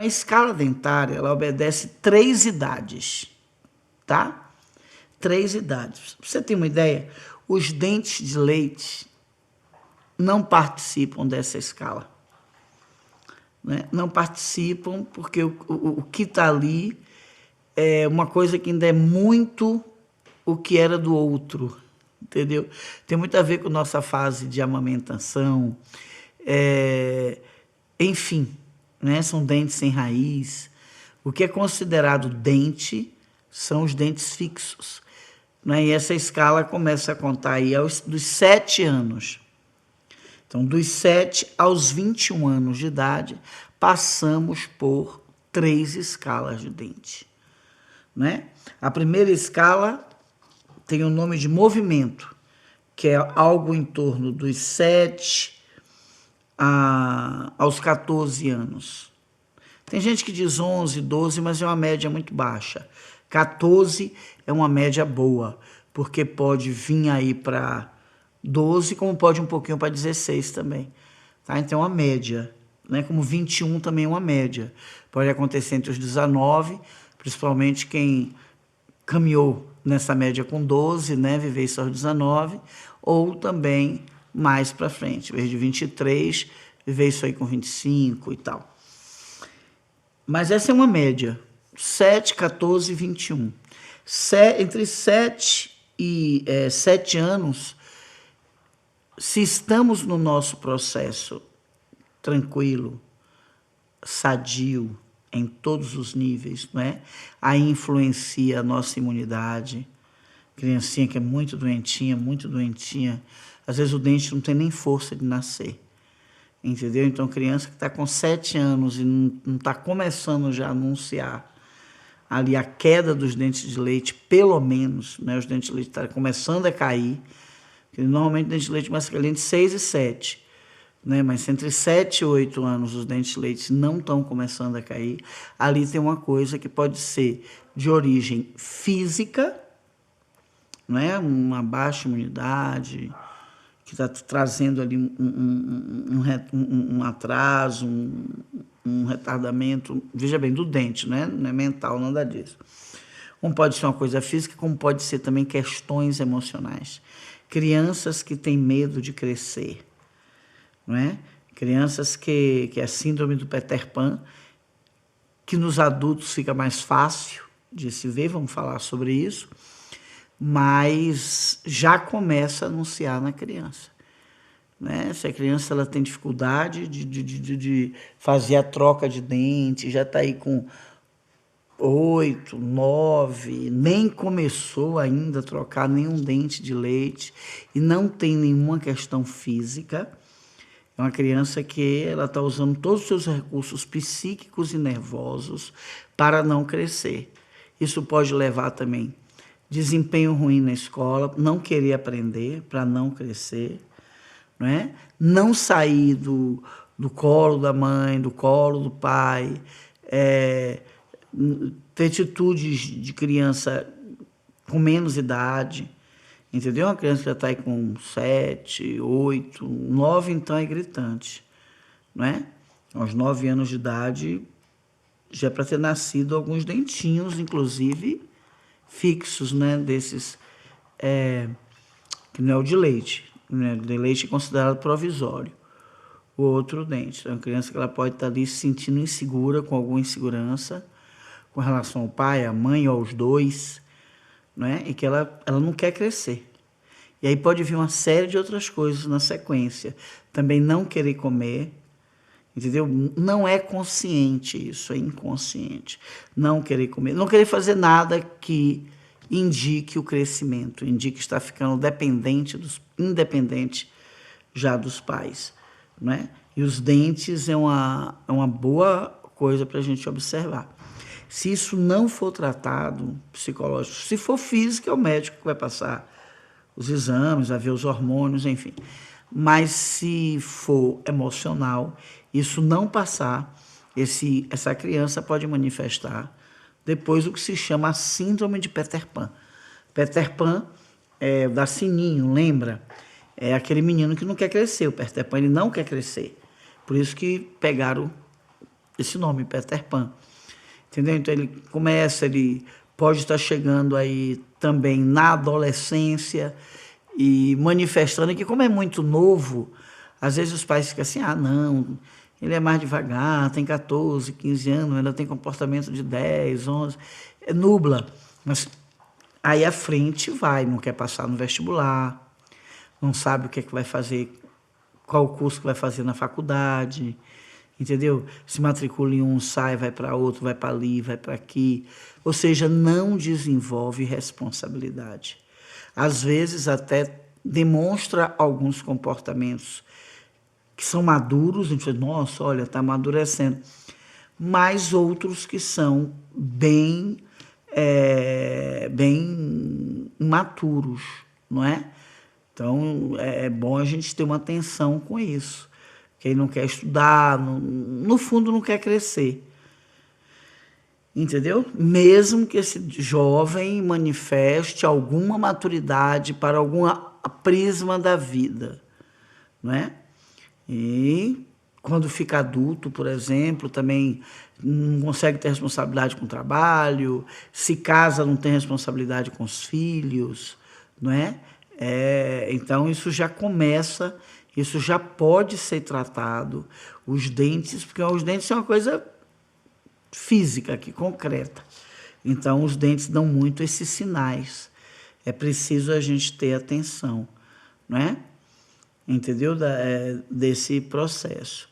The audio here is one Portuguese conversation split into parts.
A escala dentária, ela obedece 3 idades, tá? 3 idades. Pra você ter uma ideia, os dentes de leite não participam dessa escala, né? Não participam porque o que está ali é uma coisa que ainda é muito o que era do outro, entendeu? Tem muito a ver com nossa fase de amamentação, enfim, né? São dentes sem raiz. O que é considerado dente são os dentes fixos, né? E essa escala começa a contar aí dos 7 anos. Então, dos 7 aos 21 anos de idade, passamos por 3 escalas de dente, né? A primeira escala tem o nome de movimento, que é algo em torno dos 7 aos 14 anos. Tem gente que diz 11, 12, mas é uma média muito baixa. 14 é uma média boa, porque pode vir aí para 12, como pode um pouquinho para 16 também. Tá? Então é uma média, né? Como 21 também é uma média. Pode acontecer entre os 19, principalmente quem caminhou nessa média com 12, né? Viver isso aos 19, ou também mais para frente, em vez de 23, viver isso aí com 25 e tal. Mas essa é uma média, 7, 14 e 21. Entre 7 e 7 anos, se estamos no nosso processo tranquilo, sadio, em todos os níveis, não é? Aí influencia a nossa imunidade. Criancinha que é muito doentinha, às vezes o dente não tem nem força de nascer, entendeu? Então, criança que está com 7 anos e não está começando já a anunciar ali a queda dos dentes de leite, pelo menos, né? Os dentes de leite estão começando a cair, porque normalmente o dente de leite começa a cair entre 6 e 7, né? Mas entre 7 e 8 anos os dentes de leite não estão começando a cair. Ali tem uma coisa que pode ser de origem física, né? Uma baixa imunidade, que está trazendo ali um atraso, um retardamento, veja bem, do dente, né? Não é mental, nada disso. Como pode ser uma coisa física, como pode ser também questões emocionais. Crianças que têm medo de crescer, não é? Crianças que é a síndrome do Peter Pan, que nos adultos fica mais fácil de se ver, vamos falar sobre isso, mas já começa a anunciar na criança, né? Se a criança ela tem dificuldade de fazer a troca de dente, já está aí com 8, 9, nem começou ainda a trocar nenhum dente de leite e não tem nenhuma questão física, é uma criança que ela está usando todos os seus recursos psíquicos e nervosos para não crescer. Isso pode levar também desempenho ruim na escola, não querer aprender para não crescer, não é? Não sair do colo da mãe, do colo do pai, ter atitudes de criança com menos idade, entendeu? Uma criança que já está aí com 7, 8, 9, então é gritante, não é? Aos 9 anos de idade, já é para ter nascido alguns dentinhos, inclusive fixos, né? Desses, que não é o de leite, né? O de leite é considerado provisório. O outro dente, é uma criança que ela pode estar ali se sentindo insegura, com alguma insegurança, com relação ao pai, à mãe ou aos dois, né? E que ela não quer crescer. E aí pode vir uma série de outras coisas na sequência. Também não querer comer, entendeu? Não é consciente isso, é inconsciente. Não querer comer, não querer fazer nada que indique o crescimento, indique que está ficando independente já dos pais, né? E os dentes é uma boa coisa para a gente observar. Se isso não for tratado psicológico, se for físico, é o médico que vai passar os exames, vai ver os hormônios, enfim. Mas se for emocional, isso não passar, essa criança pode manifestar depois o que se chama a síndrome de Peter Pan. Peter Pan é da Sininho, lembra? É aquele menino que não quer crescer. O Peter Pan ele não quer crescer. Por isso que pegaram esse nome, Peter Pan. Entendeu? Então ele pode estar chegando aí também na adolescência e manifestando que, como é muito novo, às vezes os pais ficam assim, ah, não, ele é mais devagar, tem 14, 15 anos, ainda tem comportamento de 10, 11, nubla. Mas aí à frente vai, não quer passar no vestibular, não sabe o que é que vai fazer, qual o curso que vai fazer na faculdade, entendeu? Se matricula em um, sai, vai para outro, vai para ali, vai para aqui. Ou seja, não desenvolve responsabilidade. Às vezes até demonstra alguns comportamentos que são maduros, a gente fala, nossa, olha, está amadurecendo. Mas outros que são bem imaturos, não é? Então, é bom a gente ter uma atenção com isso. Quem não quer estudar, no fundo não quer crescer. Entendeu? Mesmo que esse jovem manifeste alguma maturidade para algum prisma da vida, não é? E quando fica adulto, por exemplo, também não consegue ter responsabilidade com o trabalho, se casa não tem responsabilidade com os filhos, não é? Então isso já começa, isso já pode ser tratado, os dentes, porque os dentes são uma coisa física aqui, concreta. Então os dentes dão muito esses sinais. É preciso a gente ter atenção, não é? Entendeu? Desse processo.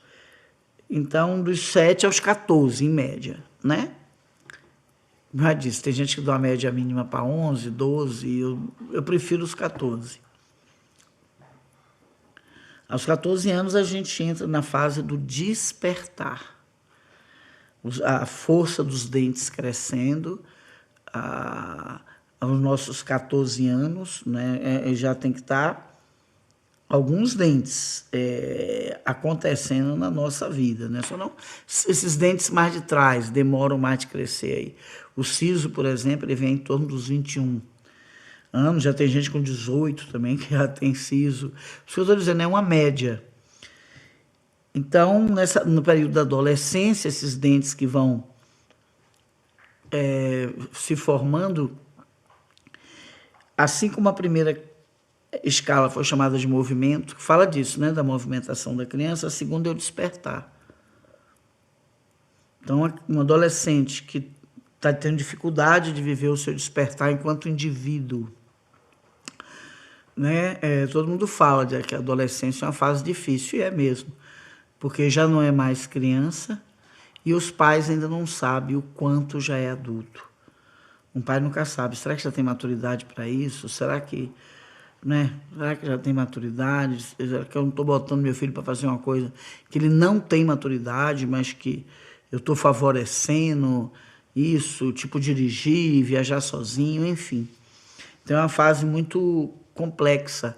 Então, dos 7 aos 14, em média, né? Já disse, tem gente que dá uma média mínima para 11, 12, eu prefiro os 14. Aos 14 anos, a gente entra na fase do despertar. A força dos dentes crescendo, aos nossos 14 anos, né, já tem que estar alguns dentes acontecendo na nossa vida, né? Só não, esses dentes mais de trás demoram mais de crescer aí. O siso, por exemplo, ele vem em torno dos 21 anos, já tem gente com 18 também que já tem siso. Isso que eu estou dizendo é uma média. Então, no período da adolescência, esses dentes que vão se formando, assim como a primeira escala foi chamada de movimento, que fala disso, né, da movimentação da criança, a segunda é o despertar. Então, um adolescente que está tendo dificuldade de viver o seu despertar enquanto indivíduo, né, todo mundo fala que a adolescência é uma fase difícil, e é mesmo, porque já não é mais criança e os pais ainda não sabem o quanto já é adulto. Um pai nunca sabe, será que já tem maturidade para isso? Será que já tem maturidade? Será que eu não estou botando meu filho para fazer uma coisa que ele não tem maturidade, mas que eu estou favorecendo isso, tipo dirigir, viajar sozinho, enfim. Então é uma fase muito complexa.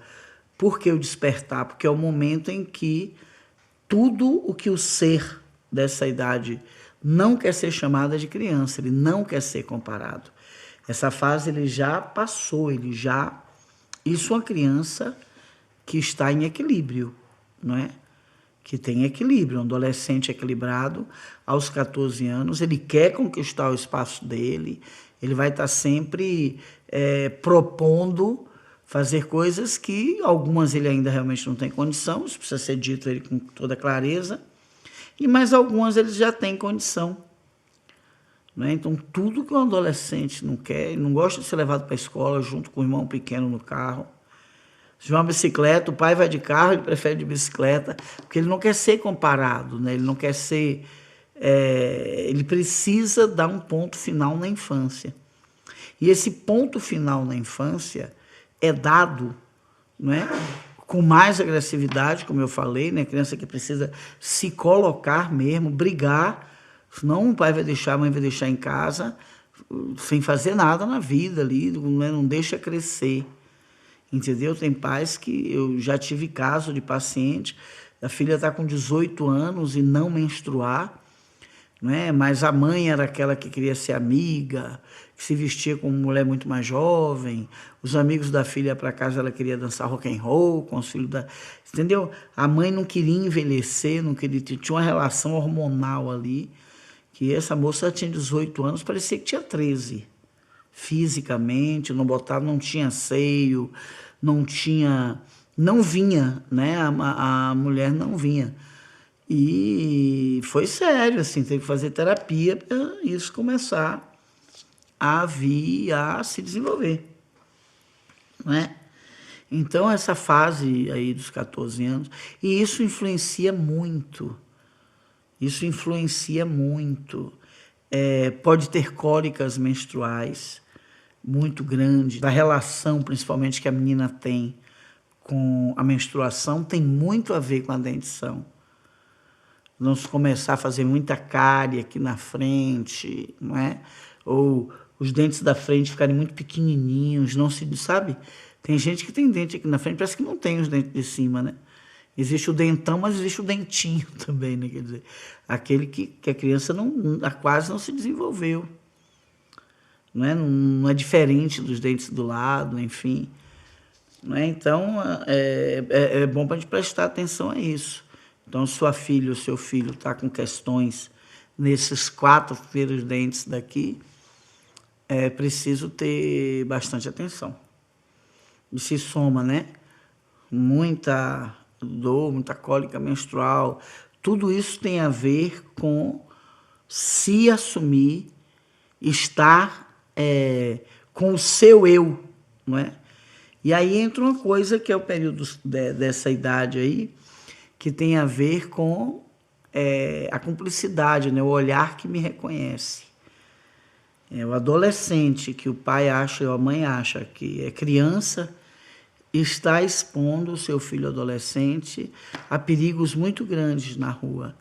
Por que o despertar? Porque é o momento em que tudo o que o ser dessa idade não quer ser chamado de criança, ele não quer ser comparado. Essa fase ele já passou, isso é uma criança que está em equilíbrio, não é? Que tem equilíbrio, um adolescente equilibrado, aos 14 anos, ele quer conquistar o espaço dele, ele vai estar sempre propondo fazer coisas que algumas ele ainda realmente não tem condição, isso precisa ser dito ele com toda clareza, e mais algumas ele já tem condição. Né? Então, tudo que um adolescente não quer, ele não gosta de ser levado para a escola junto com o irmão pequeno no carro. Se tiver uma bicicleta, o pai vai de carro, ele prefere de bicicleta, porque ele não quer ser comparado, né? Ele não quer ser... ele precisa dar um ponto final na infância. E esse ponto final na infância é dado, não é? Com mais agressividade, como eu falei, né? Criança que precisa se colocar mesmo, brigar, senão o pai vai deixar, a mãe vai deixar em casa, sem fazer nada na vida ali, né? Não deixa crescer. Entendeu? Tem pais que eu já tive caso de paciente, a filha está com 18 anos e não menstruar, né? Mas a mãe era aquela que queria ser amiga, que se vestia como mulher muito mais jovem, os amigos da filha para casa, ela queria dançar rock and roll com os filhos da... Entendeu? A mãe não queria envelhecer, não queria, tinha uma relação hormonal ali, que essa moça tinha 18 anos, parecia que tinha 13. Fisicamente, não botava, não tinha seio, não tinha, não vinha, né? A mulher não vinha. E foi sério, assim, teve que fazer terapia para isso começar a vir a se desenvolver, né? Então, essa fase aí dos 14 anos, e isso influencia muito. Isso influencia muito. Pode ter cólicas menstruais muito grandes. A relação, principalmente, que a menina tem com a menstruação, tem muito a ver com a dentição. Vamos começar a fazer muita cárie aqui na frente, não é? Ou os dentes da frente ficarem muito pequenininhos, não se sabe? Tem gente que tem dente aqui na frente, parece que não tem os dentes de cima, né? Existe o dentão, mas existe o dentinho também, né? Quer dizer, aquele que a criança quase não se desenvolveu. Não é diferente dos dentes do lado, enfim. Não é? Então, é bom para a gente prestar atenção a isso. Então, sua filha ou seu filho está com questões nesses 4 primeiros dentes daqui, é preciso ter bastante atenção. E se soma, né? Muita dor, muita cólica menstrual, tudo isso tem a ver com se assumir, estar com o seu eu, não é? E aí entra uma coisa que é o período dessa idade aí, que tem a ver com a cumplicidade, né? O olhar que me reconhece. O adolescente que o pai acha ou a mãe acha que é criança, está expondo o seu filho adolescente a perigos muito grandes na rua,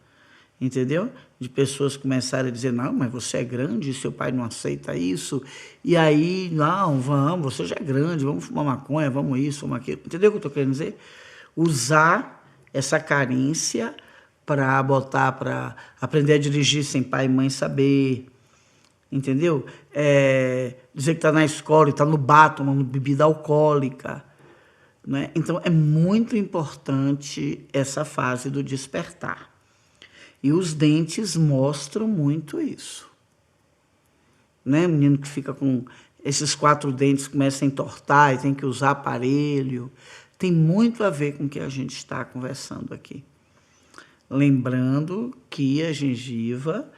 entendeu? De pessoas começarem a dizer, não, mas você é grande, seu pai não aceita isso, e aí, não, vamos, você já é grande, vamos fumar maconha, vamos isso, vamos aquilo, entendeu o que eu estou querendo dizer? Usar essa carência para botar, para aprender a dirigir sem pai e mãe saber, entendeu? Dizer que está na escola e está no bar tomando bebida alcoólica, né? Então, é muito importante essa fase do despertar. E os dentes mostram muito isso. Né? O menino que fica com esses 4 dentes, começa a entortar e tem que usar aparelho. Tem muito a ver com o que a gente está conversando aqui. Lembrando que a gengiva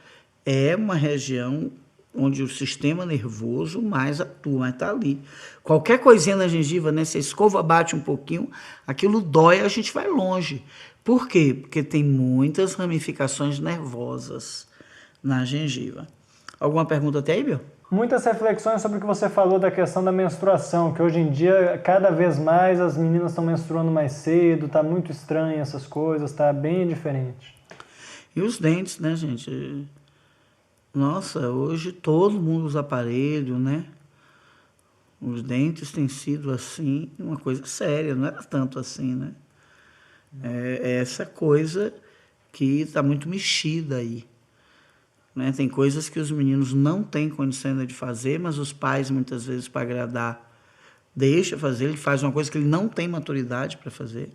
é uma região onde o sistema nervoso mais atua, mas está ali. Qualquer coisinha na gengiva, né? Se a escova bate um pouquinho, aquilo dói, a gente vai longe. Por quê? Porque tem muitas ramificações nervosas na gengiva. Alguma pergunta até aí, Bill? Muitas reflexões sobre o que você falou da questão da menstruação, que hoje em dia, cada vez mais, as meninas estão menstruando mais cedo, está muito estranho essas coisas, está bem diferente. E os dentes, né, gente? Nossa, hoje todo mundo usa aparelho, né? Os dentes têm sido, assim, uma coisa séria, não era tanto assim, né? É essa coisa que está muito mexida aí. Né? Tem coisas que os meninos não têm condição de fazer, mas os pais, muitas vezes, para agradar, deixam fazer. Ele faz uma coisa que ele não tem maturidade para fazer.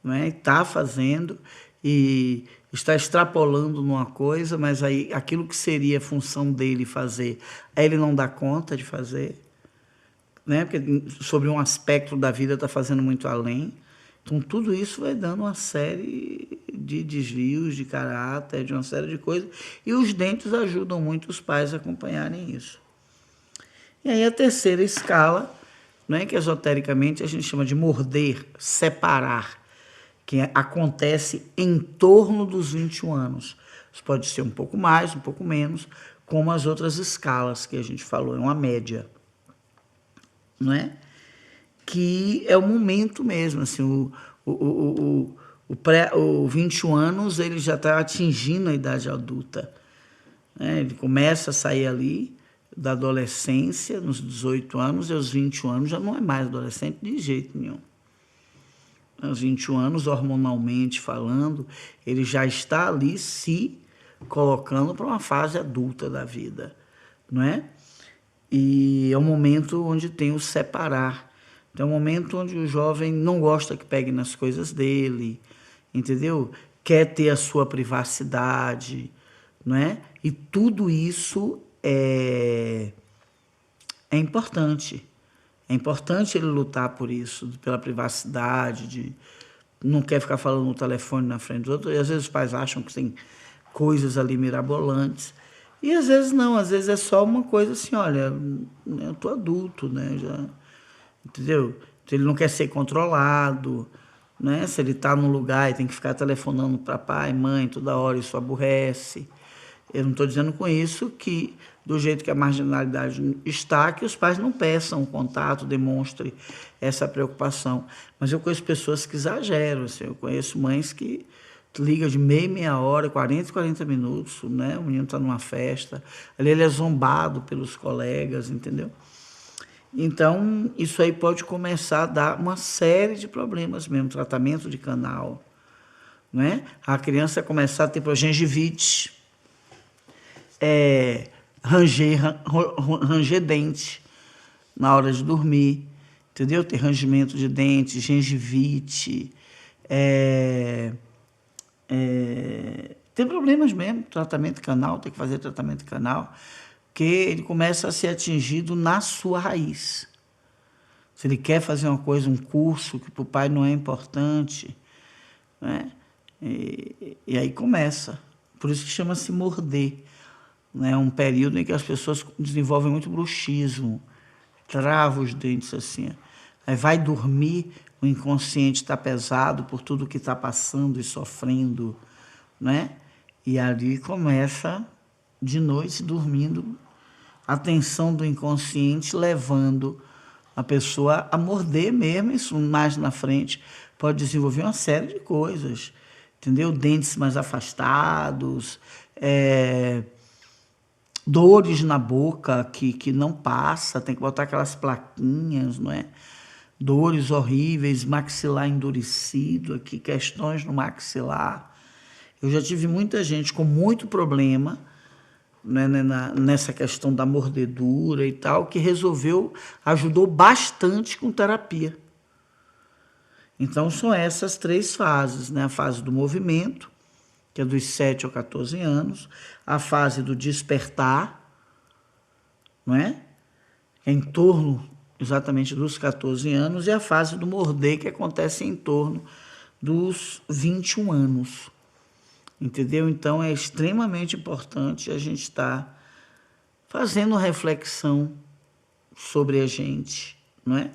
Né? Está fazendo e está extrapolando numa coisa, mas aí aquilo que seria a função dele fazer, aí ele não dá conta de fazer. Né? Porque sobre um aspecto da vida está fazendo muito além. Então, tudo isso vai dando uma série de desvios de caráter, de uma série de coisas, e os dentes ajudam muito os pais a acompanharem isso. E aí a terceira escala, né, que esotericamente a gente chama de morder, separar, que acontece em torno dos 21 anos. Isso pode ser um pouco mais, um pouco menos, como as outras escalas que a gente falou, é uma média. Não é? Que é o momento mesmo, assim, o 21 anos ele já está atingindo a idade adulta. Né? Ele começa a sair ali da adolescência, nos 18 anos, e aos 21 anos já não é mais adolescente de jeito nenhum. Aos 21 anos, hormonalmente falando, ele já está ali se colocando para uma fase adulta da vida. Não é? E é um momento onde tem o separar. É um momento onde o jovem não gosta que pegue nas coisas dele, entendeu? Quer ter a sua privacidade, não é? E tudo isso é importante. É importante ele lutar por isso, pela privacidade, de não quer ficar falando no telefone na frente dos outros. E às vezes os pais acham que tem coisas ali mirabolantes. E às vezes não, às vezes é só uma coisa assim, olha, eu tô adulto, né? Já, entendeu? Então, ele não quer ser controlado, né? Se ele está num lugar e tem que ficar telefonando para pai, mãe, toda hora, isso aborrece. Eu não estou dizendo com isso que, do jeito que a marginalidade está, que os pais não peçam contato, demonstrem essa preocupação. Mas eu conheço pessoas que exageram, assim, eu conheço mães que ligam de meia hora, 40 minutos, né? O menino está numa festa, ali ele é zombado pelos colegas, entendeu? Então, isso aí pode começar a dar uma série de problemas mesmo, tratamento de canal, né? A criança começar a ter gengivite, ranger dente na hora de dormir, entendeu? Ter rangimento de dente, gengivite, tem problemas mesmo, tratamento canal, tem que fazer tratamento canal, que ele começa a ser atingido na sua raiz. Se ele quer fazer uma coisa, um curso que para o pai não é importante, né? E aí começa. Por isso que chama-se morder. Né? É um período em que as pessoas desenvolvem muito bruxismo, travam os dentes assim. Aí vai dormir, o inconsciente está pesado por tudo que está passando e sofrendo, né? E ali começa, de noite, dormindo, a tensão do inconsciente levando a pessoa a morder mesmo. Isso mais na frente pode desenvolver uma série de coisas, entendeu? Dentes mais afastados, dores na boca que não passa, tem que botar aquelas plaquinhas, não é? Dores horríveis, maxilar endurecido aqui, questões no maxilar. Eu já tive muita gente com muito problema, né, nessa questão da mordedura e tal, que ajudou bastante com terapia. Então, são essas 3 fases, né? A fase do movimento, que é dos 7 aos 14 anos, a fase do despertar, não é? É em torno exatamente dos 14 anos, e a fase do morder, que acontece em torno dos 21 anos. Entendeu? Então, é extremamente importante a gente estar fazendo reflexão sobre a gente, não é?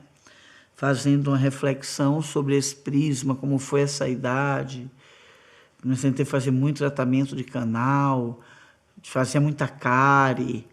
Fazendo uma reflexão sobre esse prisma, como foi essa idade. Nós tentamos fazer muito tratamento de canal, fazia muita cárie,